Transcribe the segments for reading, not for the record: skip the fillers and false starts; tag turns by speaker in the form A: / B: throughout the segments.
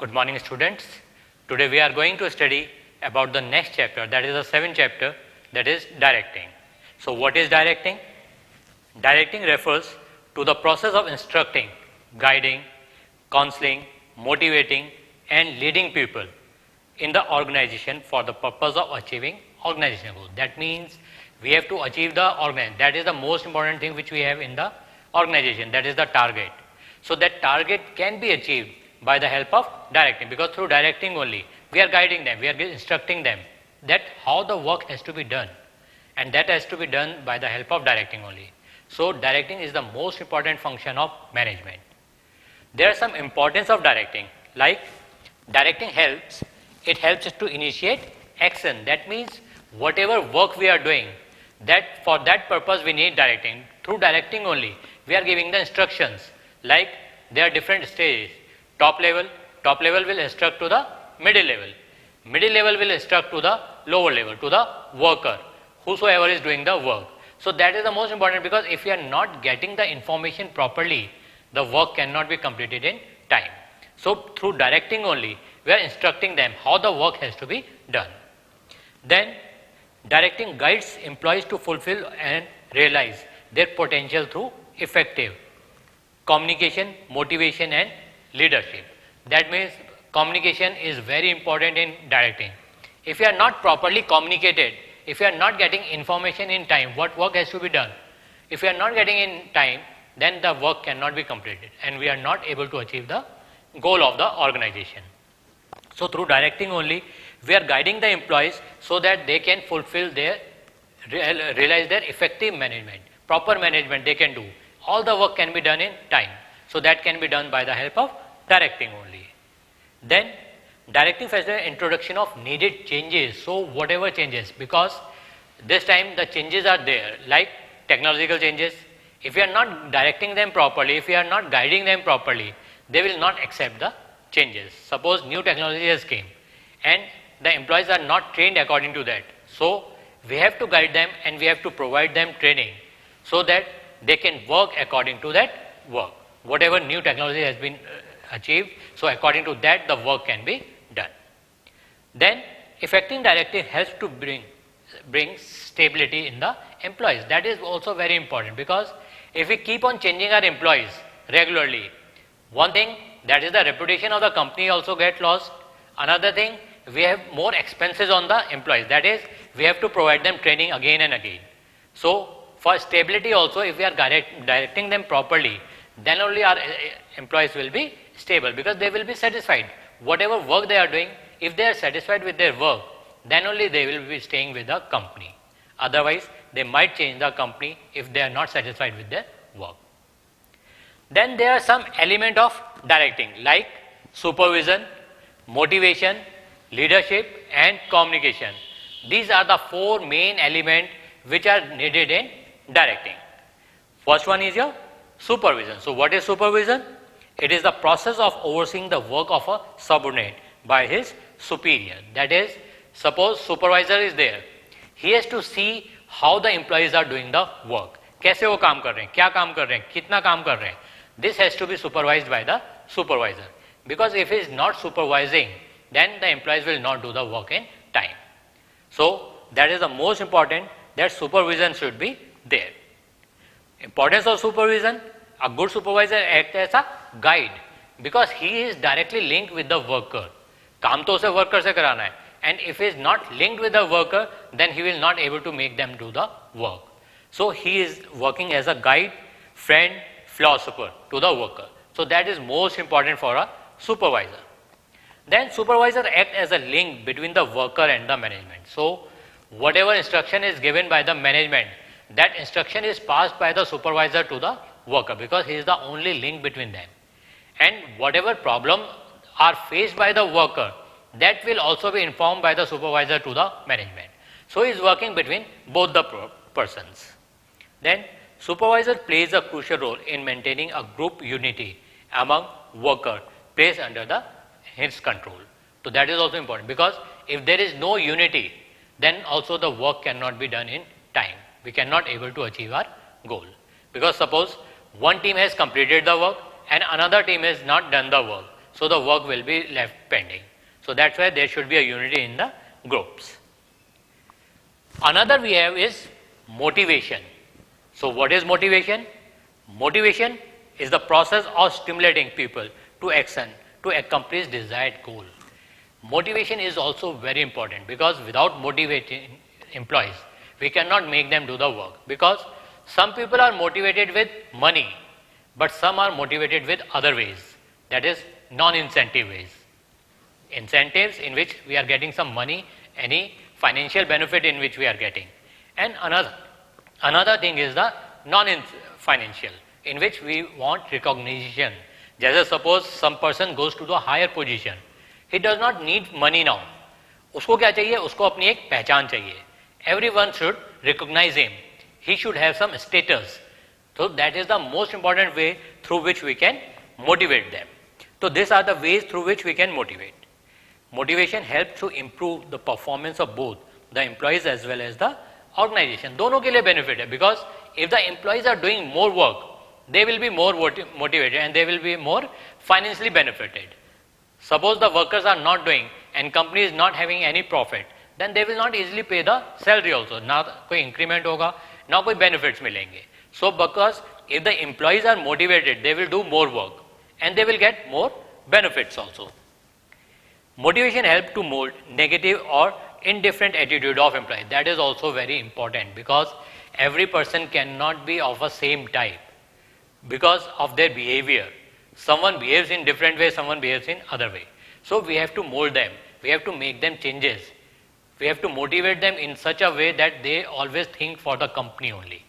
A: Good morning, students. Today we are going to study about the next chapter, that is the seventh chapter, that is directing. So what is directing? Directing refers to the process of instructing, guiding, counseling, motivating and leading people in the organization for the purpose of achieving organizational goals. That means we have to achieve the organization. That is the most important thing which we have in the organization, that is the target. So that target can be achieved by the help of directing, because through directing only we are guiding them, we are instructing them that how the work has to be done, and that has to be done by the help of directing only. So directing is the most important function of management. There are some importance of directing, like directing helps, it helps us to initiate action. That means whatever work we are doing, that for that purpose we need directing. Through directing only we are giving the instructions, like there are different stages. Top level will instruct to the middle level will instruct to the lower level, to the worker, whosoever is doing the work. So that is the most important, because if you are not getting the information properly, the work cannot be completed in time. So through directing only we are instructing them how the work has to be done. Then directing guides employees to fulfill and realize their potential through effective communication, motivation and leadership. That means communication is very important in directing. If you are not properly communicated, if you are not getting information in time, what work has to be done, if you are not getting in time, then the work cannot be completed and we are not able to achieve the goal of the organization. So through directing only we are guiding the employees so that they can fulfill their, realize their effective management, proper management they can do. All the work can be done in time. So that can be done by the help of directing only. Then directing facilitates introduction of needed changes. So whatever changes, because this time the changes are there, like technological changes. If you are not directing them properly, if you are not guiding them properly, they will not accept the changes. Suppose new technology has came and the employees are not trained according to that. So we have to guide them and we have to provide them training so that they can work according to that work. Whatever new technology has been achieved, so according to that the work can be done. Then effective directing helps to bring stability in the employees. That is also very important, because if we keep on changing our employees regularly, one thing, that is the reputation of the company also get lost. Another thing, we have more expenses on the employees, that is we have to provide them training again and again. So for stability also, if we are directing them properly, then only our employees will be stable, because they will be satisfied. Whatever work they are doing, if they are satisfied with their work, then only they will be staying with the company. Otherwise, they might change the company if they are not satisfied with their work. Then there are some element of directing, like supervision, motivation, leadership and communication. These are the four main elements which are needed in directing. First one is your supervision. So what is supervision? It is the process of overseeing the work of a subordinate by his superior. That is, suppose supervisor is there, he has to see how the employees are doing the work. कैसे वो काम कर रहे हैं, क्या काम कर रहे हैं, कितना काम कर रहे हैं. This has to be supervised by the supervisor, because if he is not supervising, then the employees will not do the work in time. So that is the most important, that supervision should be there. Importance of supervision, a good supervisor acts as a guide, because he is directly linked with the worker. काम तो उसे worker से कराना है, and if he is not linked with the worker, then he will not able to make them do the work. So he is working as a guide, friend, philosopher to the worker. So that is most important for a supervisor. Then supervisor acts as a link between the worker and the management. So whatever instruction is given by the management, that instruction is passed by the supervisor to the worker, because he is the only link between them. And whatever problem are faced by the worker, that will also be informed by the supervisor to the management. So he is working between both the persons. Then supervisor plays a crucial role in maintaining a group unity among workers placed under his control. So that is also important, because if there is no unity, then also the work cannot be done in time. We cannot able to achieve our goal, because suppose one team has completed the work and another team has not done the work. so the work will be left pending. So that's why there should be a unity in the groups. Another we have is motivation. So what is motivation? Motivation is the process of stimulating people to action to accomplish desired goal. Motivation is also very important, because without motivating employees, we cannot make them do the work, because some people are motivated with money, but some are motivated with other ways, that is non-incentive ways. Incentives in which we are getting some money, any financial benefit in which we are getting. And another thing is the non-financial, in which we want recognition. Just suppose some person goes to the higher position, he does not need money now. उसको क्या चाहिए? उसको अपनी एक पहचान चाहिए. Everyone should recognize him. He should have some status. So that is the most important way through which we can motivate them. So these are the ways through which we can motivate. Motivation helps to improve the performance of both the employees as well as the organization. दोनों के लिए benefit है, because if the employees are doing more work, they will be more motivated and they will be more financially benefited. Suppose the workers are not doing and company is not having any profit, then they will not easily pay the salary also. ना कोई increment होगा, ना कोई benefits मिलेंगे. So because if the employees are motivated, they will do more work and they will get more benefits also. Motivation helps to mold negative or indifferent attitude of employee. That is also very important, because every person cannot be of a same type because of their behavior. Someone behaves in different way, someone behaves in other way. So we have to mold them, we have to make them changes. We have to motivate them in such a way that they always think for the company only.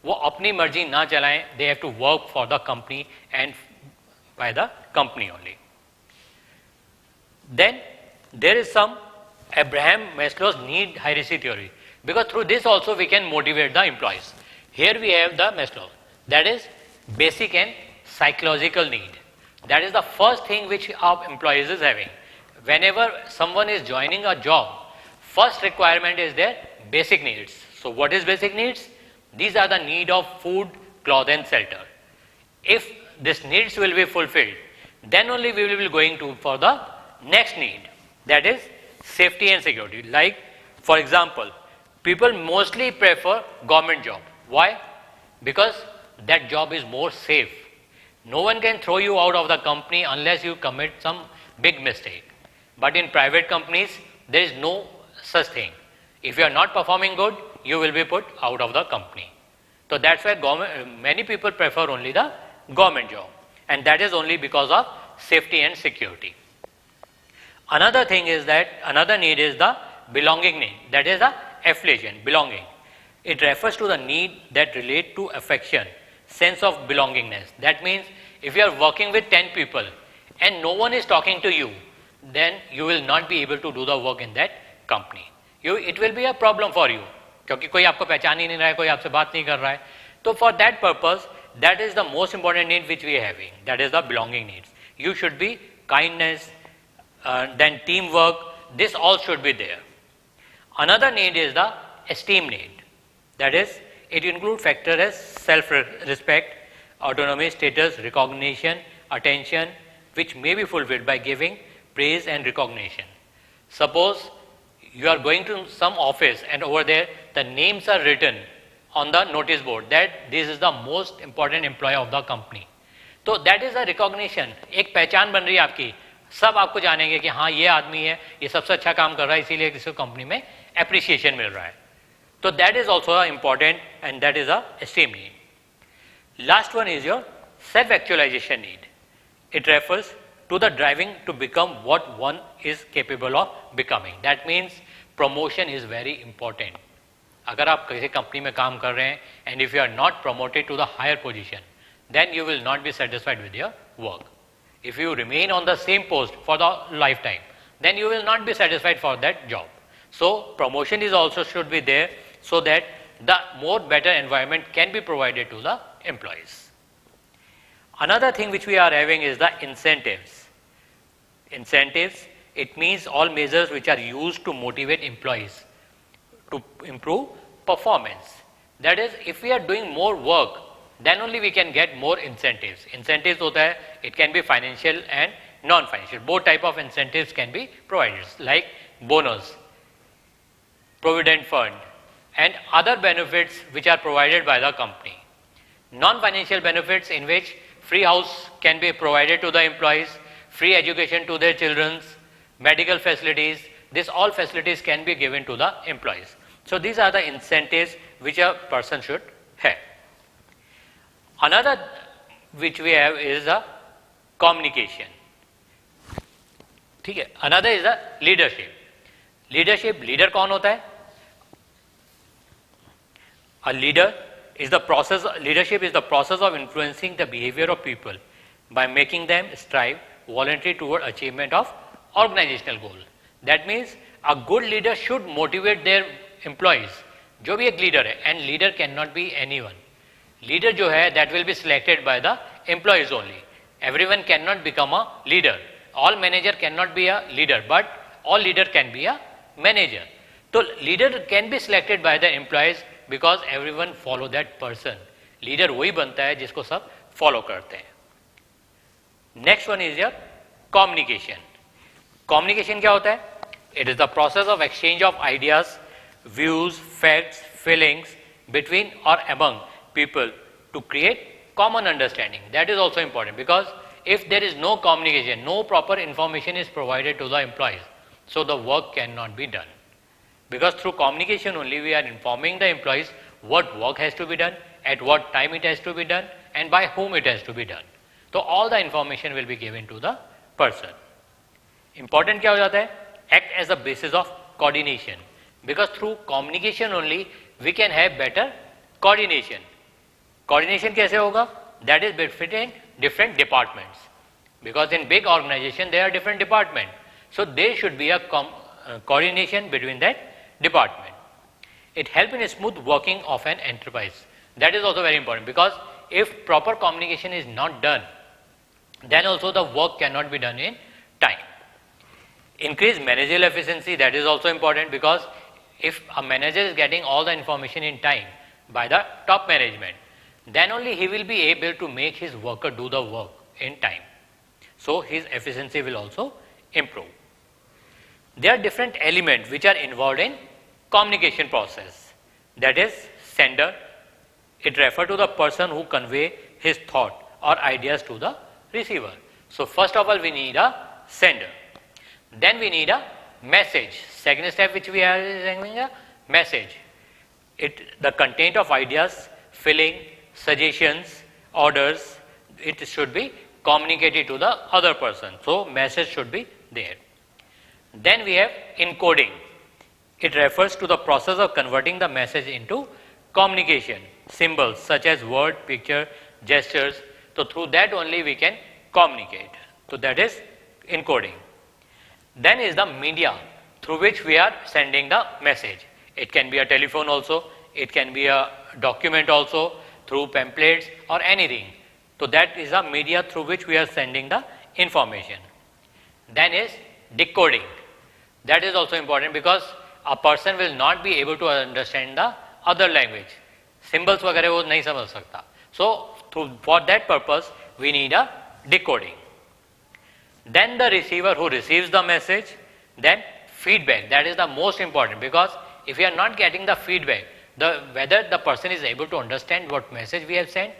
A: वो अपनी मर्जी ना चलाएं, they have to work for the company and by the company only. Then there is some Abraham Maslow's need hierarchy theory, because through this also we can motivate the employees. Here we have the Maslow, that is basic and psychological need. That is the first thing which our employees is having. Whenever someone is joining a job, first requirement is their basic needs. So what is basic needs? These are the need of food, cloth and shelter. If these needs will be fulfilled, then only we will be going to for the next need, that is safety and security. Like for example, people mostly prefer government job. Why? Because that job is more safe. No one can throw you out of the company unless you commit some big mistake. But in private companies, there is no such thing. If you are not performing good, you will be put out of the company. So that's why many people prefer only the government job, and that is only because of safety and security. Another thing is that another need is the belonging need, that is the affiliation, belonging. It refers to the need that relate to affection, sense of belongingness. That means if you are working with 10 people and no one is talking to you, then you will not be able to do the work in that company. It will be a problem for you, क्योंकि कोई आपको पहचान ही नहीं रहा है, कोई आपसे बात नहीं कर रहा है. तो for that purpose, that is the most important need which we are having, that is the belonging needs. You should be kindness, then teamwork, this all should be there. Another need is the esteem need. That is, it includes factors as self-respect, autonomy, status, recognition, attention, which may be fulfilled by giving praise and recognition. Suppose you are going to some office and over there the names are written on the notice board that this is the most important employee of the company. So that is a recognition. एक पहचान बन रही है आपकी, सब आपको जानेंगे कि हाँ ये आदमी है, ये सबसे अच्छा काम कर रहा है, इसीलिए किसी कंपनी में appreciation मिल रहा है. So that is also important, and that is a esteem need. Last one is your self-actualization need. It refers to the driving to become what one is capable of becoming. That means promotion is very important. अगर आप किसी company में काम कर रहे हैं and if you are not promoted to the higher position, then you will not be satisfied with your work. If you remain on the same post for the lifetime, then you will not be satisfied for that job. So promotion is also should be there, so that the more better environment can be provided to the employees. Another thing which we are having is the incentives. Incentives, it means all measures which are used to motivate employees to improve performance. That is, if we are doing more work, then only we can get more incentives. Incentives hota hai, it can be financial and non-financial. Both type of incentives can be provided, like bonus, provident fund, and other benefits which are provided by the company. Non-financial benefits in which free house can be provided to the employees, free education to their children, medical facilities, this all facilities can be given to the employees. So these are the incentives which a person should have. Another which we have is the communication. ठीक है. Another is the leadership. Leader कौन होता है? A leader is the process. Leadership is the process of influencing the behavior of people by making them strive voluntarily toward achievement of organizational goal. That means a good leader should motivate their employees. जो भी एक leader है, and leader cannot be anyone. Leader जो है, that will be selected by the employees only. Everyone cannot become a leader. All manager cannot be a leader, but all leader can be a manager. So leader can be selected by the employees because everyone follow that person. Leader वही बनता है जिसको सब follow करते हैं. Next one is your communication. Communication क्या होता है? It is the process of exchange of ideas, views, facts, feelings between or among people to create common understanding. That is also important because if there is no communication, no proper information is provided to the employees, so the work cannot be done. Because through communication only we are informing the employees what work has to be done, at what time it has to be done, and by whom it has to be done. So all the information will be given to the person. Important क्या हो जाता है? Act as a basis of coordination. Because through communication only we can have better coordination. Coordination कैसे होगा? That is between different departments. Because in big organization there are different departments. So there should be a coordination between that department. It helps in a smooth working of an enterprise. That is also very important because if proper communication is not done, then also the work cannot be done in time. Increase managerial efficiency, that is also important because if a manager is getting all the information in time by the top management, then only he will be able to make his worker do the work in time. So his efficiency will also improve. There are different elements which are involved in communication process. That is sender. It refers to the person who convey his thought or ideas to the receiver. So first of all we need a sender. Then we need a message. Second step which we are having a message. The content of ideas, feeling, suggestions, orders, it should be communicated to the other person. So message should be there. Then we have encoding. It refers to the process of converting the message into communication. Symbols such as word, picture, gestures. So through that only we can communicate. So that is encoding. Then is the media through which we are sending the message. It can be a telephone also, it can be a document also, through pamphlets or anything. So that is the media through which we are sending the information. Then is decoding. That is also important because a person will not be able to understand the other language. Symbols वगैरह वो नहीं समझ सकता. So for that purpose we need a decoding. Then the receiver who receives the message, then feedback. That is the most important because if we are not getting the feedback, whether the person is able to understand what message we have sent,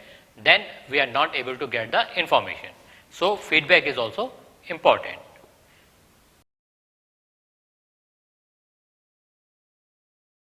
A: then we are not able to get the information. So feedback is also important.